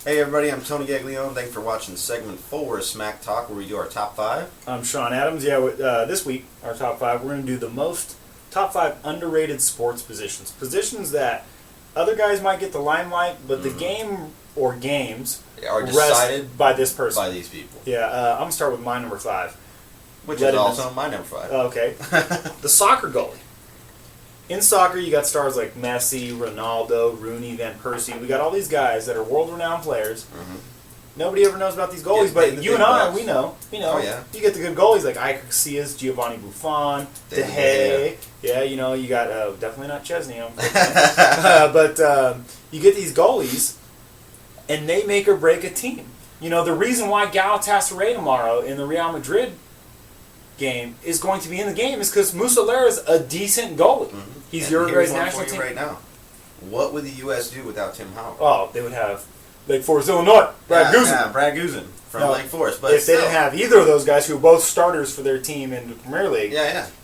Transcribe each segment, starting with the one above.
Hey everybody, I'm Tony Gaglione. Thanks for watching segment 4 of Smacktalk, where we do our top 5. I'm Shawn Adams. This week, our top 5, we're going to do the top 5 underrated sports positions. Positions that other guys might get the limelight, but the game or games are decided by this person. By these people. Yeah, I'm going to start with my number 5. Which is also my number 5. Okay. The soccer goalie. In soccer, you got stars like Messi, Ronaldo, Rooney, Van Persie. We got all these guys that are world-renowned players. Mm-hmm. Nobody ever knows about these goalies, but you and I, we know. Oh, yeah. You get the good goalies like Iker Casillas, Giovanni Buffon, De Gea. Yeah, you got definitely not Chesney. But you get these goalies, and they make or break a team. You know, the reason why Galatasaray tomorrow in the Real Madrid game is going to be in the game is because Muslera is a decent goalie. Mm-hmm. He's Uruguay's national team right now. What would the U.S. do without Tim Howard? Oh, they would have Lake Forest, Illinois, Brad Guzin. Yeah, Brad Guzin from Lake Forest. But if they didn't have either of those guys, who are both starters for their team in the Premier League,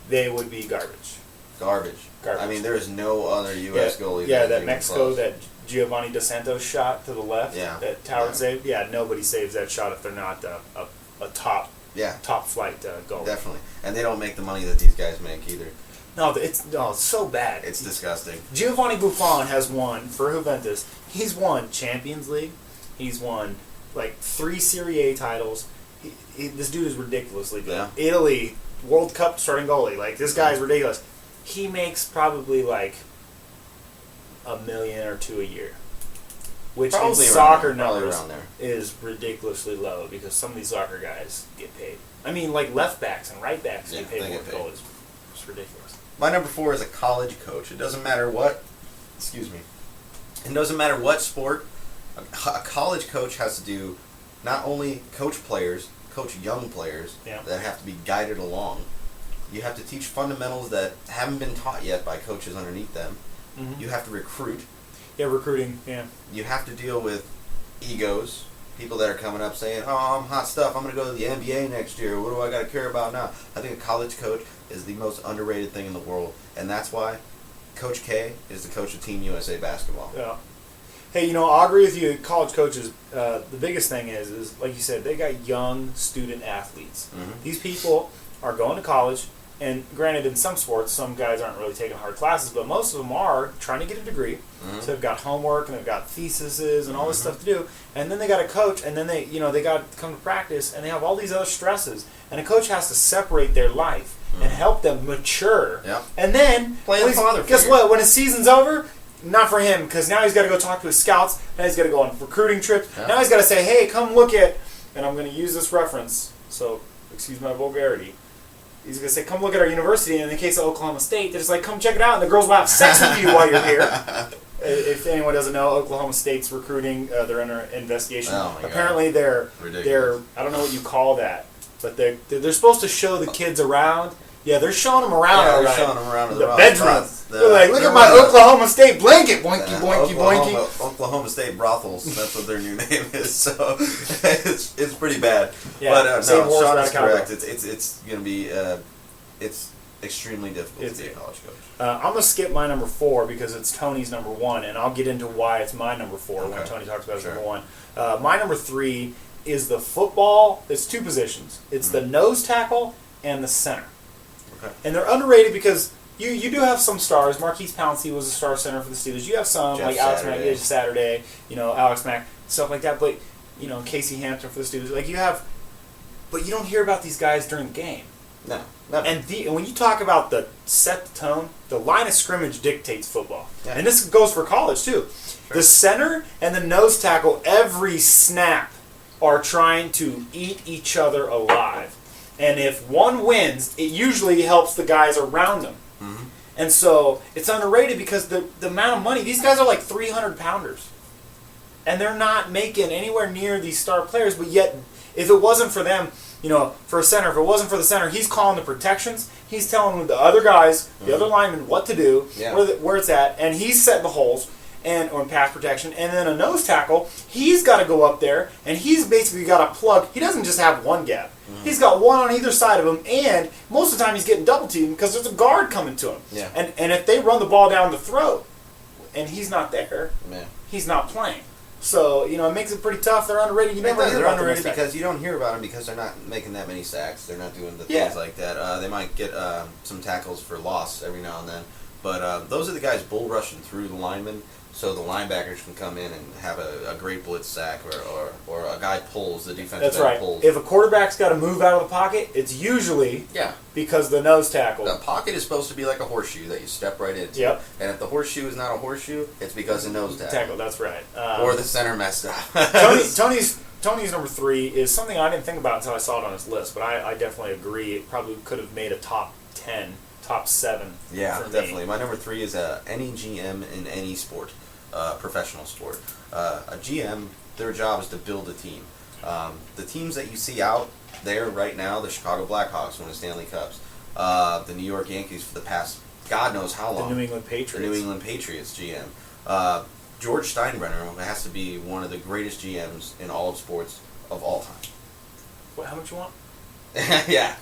they would be garbage. Garbage. I mean, there is no other U.S. goalie. Yeah, that Mexico, that Giovanni Dos Santos shot to the left, that Howard saved. Yeah, nobody saves that shot if they're not a top flight goal. Definitely. And they don't make the money that these guys make either. No, it's so bad. It's disgusting. Giovanni Buffon has won, for Juventus, he's won Champions League. He's won, 3 Serie A titles. This dude is ridiculously good. Yeah. Italy, World Cup starting goalie. This guy is ridiculous. He makes probably, $1 million or $2 million a year. Which probably in soccer numbers is ridiculously low because some of these soccer guys get paid. I mean, left backs and right backs get paid more than goalies. It's ridiculous. My number 4 is a college coach. It doesn't matter what. It doesn't matter what sport. A college coach has to do not only coach young players that have to be guided along. You have to teach fundamentals that haven't been taught yet by coaches underneath them. Mm-hmm. You have to recruit. Yeah, recruiting, yeah. You have to deal with egos, people that are coming up saying, oh, I'm hot stuff, I'm going to go to the NBA next year, what do I got to care about now? I think a college coach is the most underrated thing in the world, and that's why Coach K is the coach of Team USA basketball. Yeah. Hey, I'll agree with you, college coaches, the biggest thing is, like you said, they got young student athletes. Mm-hmm. These people are going to college. And granted, in some sports, some guys aren't really taking hard classes, but most of them are trying to get a degree. Mm-hmm. So they've got homework and they've got theses and all this stuff to do. And then they got a coach, and then they got to come to practice, and they have all these other stresses. And a coach has to separate their life and help them mature. Yep. And then, guess what? When his season's over, not for him, because now he's got to go talk to his scouts. Now he's got to go on recruiting trips. Yep. Now he's got to say, hey, come look at, and I'm going to use this reference, so excuse my vulgarity. He's going to say, come look at our university, and in the case of Oklahoma State, they're just like, come check it out, and the girls will have sex with you while you're here. If anyone doesn't know, Oklahoma State's recruiting, they're under investigation. Oh apparently they're, I don't know what you call that, but they're supposed to show the kids around. Yeah, they're showing them around. Yeah, they're showing them around the bedroom. They're like, look at my Oklahoma State blanket, boinky, boinky, boinky. Oklahoma State brothels. That's what their new name is. So it's pretty bad. Yeah, but no, Shawn is correct. It's going to be it's extremely difficult to be a college coach. I'm going to skip my number 4 because it's Tony's number 1, and I'll get into why it's my number 4 when Tony talks about his number 1. My number 3 is the football. It's 2 positions. It's the nose tackle and the center. Okay. And they're underrated because you do have some stars. Marquise Pouncey was a star center for the Steelers. You have some, like Alex Mack, Saturday, Alex Mack, stuff like that. But, Casey Hampton for the Steelers. But you don't hear about these guys during the game. No. Never. And when you talk about the set the tone, the line of scrimmage dictates football. Yeah. And this goes for college, too. Sure. The center and the nose tackle, every snap, are trying to eat each other alive. And if one wins, it usually helps the guys around them. Mm-hmm. And so it's underrated because the amount of money, these guys are like 300-pounders. And they're not making anywhere near these star players, but yet if it wasn't for them, for a center, if it wasn't for the center, he's calling the protections, he's telling the other guys, the other linemen what to do, where it's at, and he's setting the holes. Or in pass protection, and then a nose tackle, he's got to go up there, and he's basically got to plug. He doesn't just have one gap. Mm-hmm. He's got one on either side of him, and most of the time he's getting double teamed because there's a guard coming to him. Yeah. And if they run the ball down the throat, and he's not there, he's not playing. So, it makes it pretty tough. They're underrated. They're underrated because you don't hear about them because they're not making that many sacks. They're not doing the things like that. They might get some tackles for loss every now and then. But those are the guys bull rushing through the linemen, so the linebackers can come in and have a great blitz sack, or a guy pulls, the defensive end pulls. If a quarterback's got to move out of the pocket, it's usually because the nose tackle. The pocket is supposed to be like a horseshoe that you step right into. Yep. And if the horseshoe is not a horseshoe, it's because the nose tackle. That's right. Or the center messed up. Tony's number 3 is something I didn't think about until I saw it on his list, but I definitely agree. It probably could have made a top 10. Top 7. Yeah, definitely. My number 3 is any GM in any sport, professional sport. A GM, their job is to build a team. The teams that you see out there right now, the Chicago Blackhawks won the Stanley Cups. The New York Yankees for the past God knows how long. The New England Patriots. The New England Patriots GM. George Steinbrenner has to be one of the greatest GMs in all of sports of all time. What, how much you want? Yeah.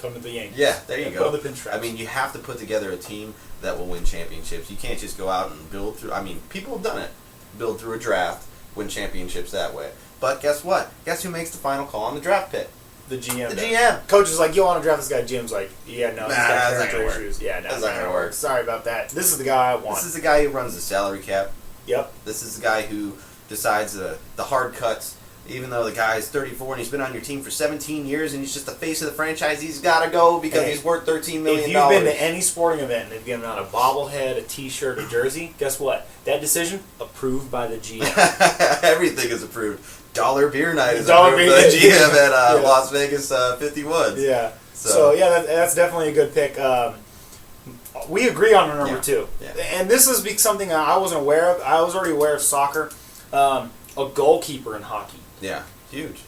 Come to the Yankees. Yeah, there you go. Put the pinstripes. I mean, you have to put together a team that will win championships. You can't just go out and build through. I mean, people have done it. Build through a draft, win championships that way. But guess what? Guess who makes the final call on the draft pick? The GM. The GM. Coach is like, you want to draft this guy? GM's like, yeah, no, he's got that's not gonna issues. Yeah, no, that's not gonna work. Sorry about that. This is the guy I want. This is the guy who runs the salary cap. Yep. This is the guy who decides the hard cuts. Even though the guy's 34 and he's been on your team for 17 years and he's just the face of the franchise, he's got to go because he's worth $13 million. If you've been to any sporting event and they've given out a bobblehead, a T-shirt, a jersey, guess what? That decision, approved by the GM. Everything is approved. Dollar Beer Night is approved by the GM at Las Vegas 51. Yeah. So that's definitely a good pick. We agree on our number 2. Yeah. And this is something I wasn't aware of. I was already aware of soccer. A goalkeeper in hockey. Yeah, huge.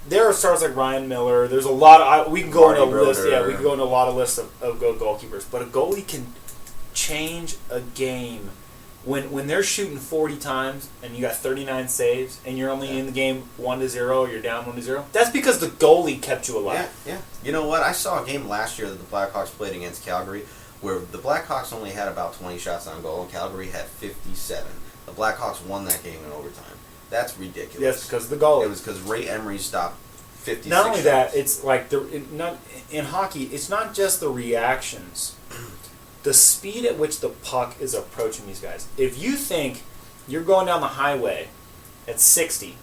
There are stars like Ryan Miller. There's a lot of we can go into a list. Broder. We can go into a lot of lists of good goalkeepers. But a goalie can change a game when they're shooting 40 times and you got 39 saves and you're only in the game 1-0 or you're down 1-0. That's because the goalie kept you alive. Yeah. You know what? I saw a game last year that the Blackhawks played against Calgary where the Blackhawks only had about 20 shots on goal and Calgary had 57. The Blackhawks won that game in overtime. That's ridiculous. Yes, because the goalie. It was because Ray Emery stopped 56 Not only shots. that, it's like in hockey, it's not just the reactions. The speed at which the puck is approaching these guys. If you think you're going down the highway at 60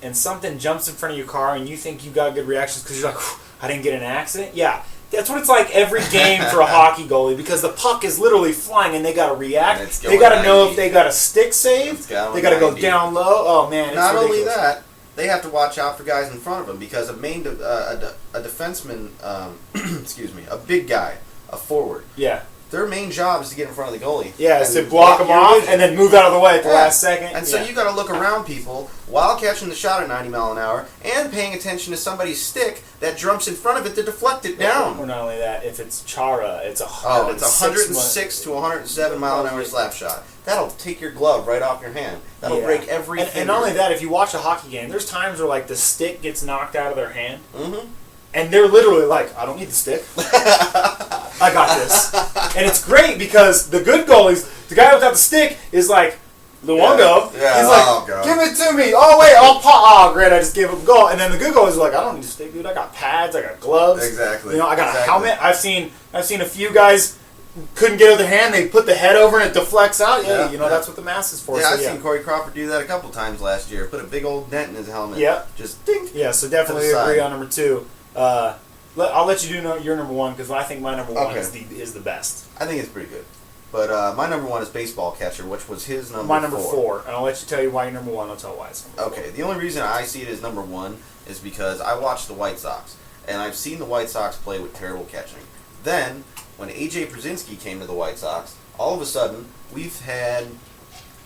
and something jumps in front of your car and you think you got good reactions because you're like, I didn't get in an accident? Yeah. That's what it's like every game for a hockey goalie because the puck is literally flying and they got to react. They got to know if they got a stick save. They got to go down low. Oh, man, it's Not ridiculous. only that, they have to watch out for guys in front of them because a defenseman, excuse me, a big guy, a forward. Yeah. Their main job is to get in front of the goalie. Yeah, it's to block them off and then move out of the way at the last second. And so you got to look around people while catching the shot at 90 miles an hour and paying attention to somebody's stick that jumps in front of it to deflect it down. Or not only that, if it's Chara, it's a 106 to 107 mile an hour slap shot. That'll take your glove right off your hand. That'll break every finger. And not only that, if you watch a hockey game, there's times where like the stick gets knocked out of their hand. Mm-hmm. And they're literally like, I don't need the stick. I got this. And it's great because the good goalies, the guy without the stick is like, Luongo. Yeah. He's like, give it to me. Oh, wait, I'll pop. Oh, great, I just gave him a goal. And then the good goalies are like, I don't need a stick, dude. I got pads. I got gloves. Exactly. I got a helmet. I've seen a few guys couldn't get it with their hand. They put the head over and it deflects out. Yeah, that's what the mask is for. Yeah, I've seen Corey Crawford do that a couple times last year. Put a big old dent in his helmet. Yeah. Just ding. Yeah, so definitely agree on number 2. I'll let you do your number 1 because I think my number 1 is the best. I think it's pretty good. But my number 1 is baseball catcher, which was his number 4. My number 4. And I'll let you tell you why you're number 1. I'll tell why it's number 4. Okay, the only reason I see it as number 1 is because I watched the White Sox. And I've seen the White Sox play with terrible catching. Then, when A.J. Brzezinski came to the White Sox, all of a sudden, we've had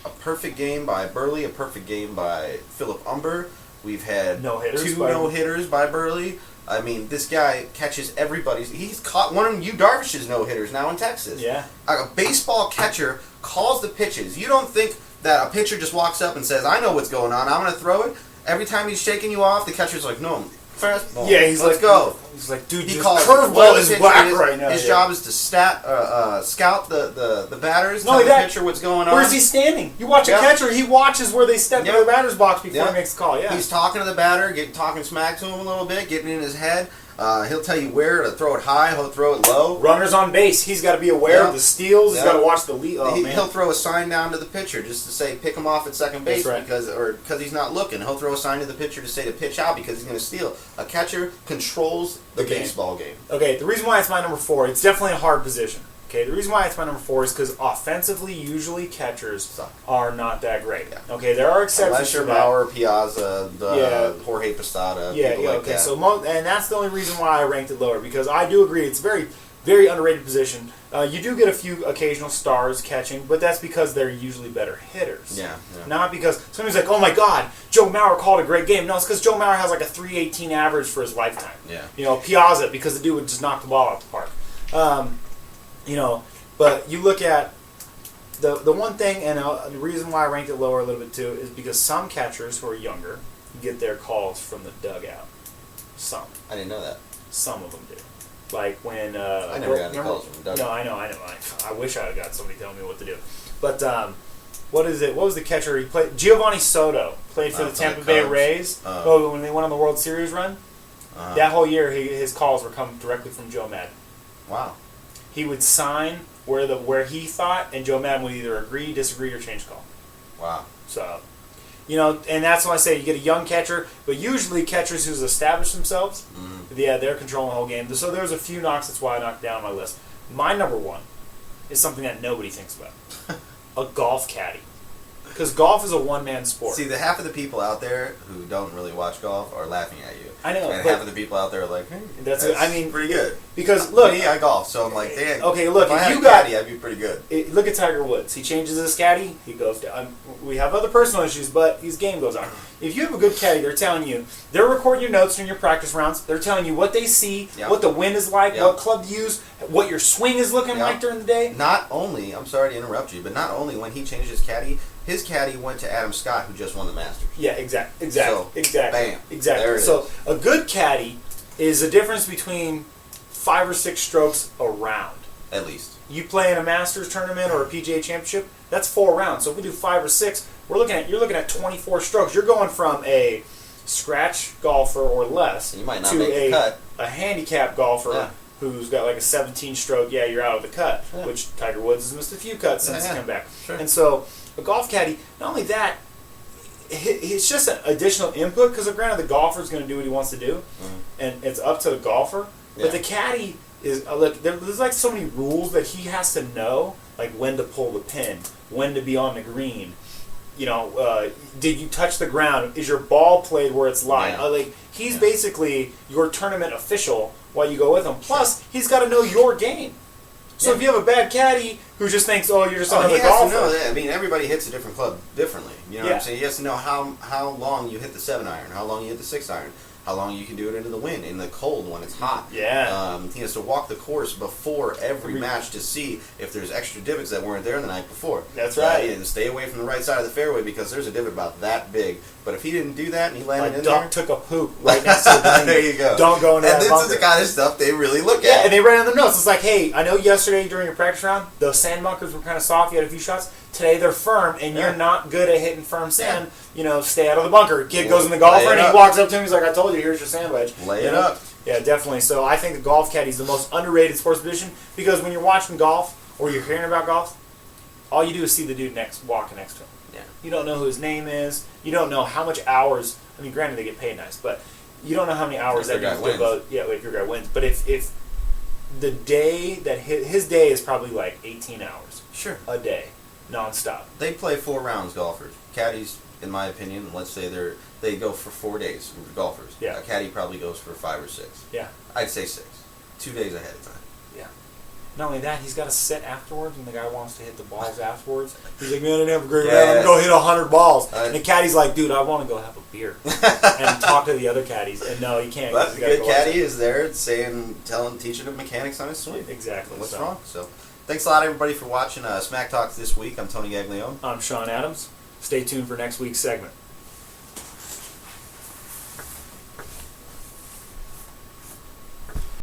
a perfect game by Burley, a perfect game by Philip Umber. We've had 2 no-hitters by Burley. I mean, this guy catches everybody's. He's caught one of Yu Darvish's no-hitters now in Texas. Yeah. A baseball catcher calls the pitches. You don't think that a pitcher just walks up and says, I know what's going on, I'm going to throw it? Every time he's shaking you off, the catcher's like, no, fastball. Yeah, he's let's go. He's like, dude, He this calls curveball is black right now. His job is to scout the batters, tell the pitcher what's going on. Where's he standing? You watch a catcher, he watches where they step into the batter's box before he makes the call. Yeah, he's talking to the batter, talking smack to him a little bit, getting in his head. He'll tell you where to throw it high, he'll throw it low. Runners on base, he's got to be aware of the steals. He's got to watch the lead. He'll throw a sign down to the pitcher just to say pick him off at second base because he's not looking. He'll throw a sign to the pitcher to say to pitch out because he's going to steal. A catcher controls the baseball game. Okay, the reason why it's my number 4, it's definitely a hard position. Okay, the reason why it's my number 4 is because offensively, usually catchers are not that great. Yeah. Okay, there are exceptions. Unless you're Bauer, Piazza, Jorge Posada, people like that. So and that's the only reason why I ranked it lower, because I do agree it's a very, very underrated position. You do get a few occasional stars catching, but that's because they're usually better hitters. Yeah. Not because somebody's like, oh my God, Joe Mauer called a great game. No, it's because Joe Mauer has like a 318 average for his lifetime. Yeah. Piazza, because the dude would just knock the ball out the park. But you look at the one thing, and the reason why I ranked it lower a little bit too is because some catchers who are younger get their calls from the dugout. Some. I didn't know that. Some of them do. Like when I never got any calls from the dugout. No, I know. I wish I had got somebody telling me what to do. But what is it? What was the catcher he played? Giovanni Soto played for the Tampa Bay Rays. When they went on the World Series run. That whole year, his calls were coming directly from Joe Madden. Wow. He would sign where he thought, and Joe Madden would either agree, disagree, or change call. Wow. So, and that's why I say you get a young catcher, but usually catchers who's established themselves, they're controlling the whole game. So there's a few knocks. That's why I knocked down my list. My number 1 is something that nobody thinks about: a golf caddy. Because golf is a one-man sport. See, the half of the people out there who don't really watch golf are laughing at you. I know. And half of the people out there are like, hey, that's pretty good. Because, look... Me, I golf, so I'm like, look, if I had a caddy, I'd be pretty good. Look at Tiger Woods. He changes his caddy, he goes down. We have other personal issues, but his game goes on. If you have a good caddy, they're telling you, they're recording your notes from your practice rounds, they're telling you what they see, what the wind is like, what club to use, what your swing is looking like during the day. Not only, I'm sorry to interrupt you, but not only when he changed his caddy went to Adam Scott, who just won the Masters. Yeah, exactly. So, bam. Exactly. There it so is. A good caddy is a difference between 5 or 6 strokes a round. At least. You play in a Masters tournament or a PGA Championship, that's 4 rounds. So if we do 5 or 6, you're looking at 24 strokes. You're going from a scratch golfer or less you might not to make the cut. A handicap golfer who's got like a 17 stroke. Yeah, you're out of the cut. Which Tiger Woods has missed a few cuts since he's come back. Sure. And so a golf caddy, not only that, it's just an additional input because granted the golfer's going to do what he wants to do, and it's up to the golfer. But the caddy is there's like so many rules that he has to know, like when to pull the pin, when to be on the green. Did you touch the ground? Is your ball played where it's lying? He's basically your tournament official while you go with him. Plus, he's got to know your game. So if you have a bad caddy who just thinks, you're just another golfer. He has to know that. I mean, everybody hits a different club differently. You know what I'm saying? He has to know how long you hit the 7-iron, how long you hit the 6-iron, how long you can do it into the wind, in the cold when it's hot. Yeah. He has to walk the course before every match to see if there's extra divots that weren't there the night before. That's right. And stay away from the right side of the fairway because there's a divot about that big. But if he didn't do that and he landed in Duck there... took a poop right next to the green. There you go. Don't go into that bunker. And this is the kind of stuff they really look at. Yeah, and they write on the notes. It's like, hey, I know yesterday during your practice round, the sand bunkers were kind of soft. You had a few shots. Today they're firm, and you're not good at hitting firm sand. Stay out of the bunker. Kid goes in the golfer, and he walks up to him. He's like, I told you, here's your sand wedge. Lay it up. Yeah, definitely. So I think the golf caddy is the most underrated sports position because when you're watching golf or you're hearing about golf, all you do is see the dude walking next to him. Yeah. You don't know who his name is. You don't know how much hours. I mean, granted, they get paid nice, but you don't know how many hours that dude wins. If your guy wins. But if the day that his day is probably like 18 hours. Sure. A day. Nonstop. They play 4 rounds, golfers. Caddies, in my opinion, let's say they go for 4 days, golfers. Yeah. A caddy probably goes for 5 or 6. Yeah. I'd say 6. 2 days ahead of time. Yeah. Not only that, he's got to sit afterwards when the guy wants to hit the balls afterwards. He's like, man, I didn't have a great round. I'm going to go hit 100 balls. And the caddy's like, dude, I want to go have a beer. And talk to the other caddies. And no, you can't. But the good caddy is there teaching him mechanics on his swing. Exactly. What's wrong? So, thanks a lot, everybody, for watching Smack Talk this week. I'm Tony Gaglione. I'm Shawn Adams. Stay tuned for next week's segment.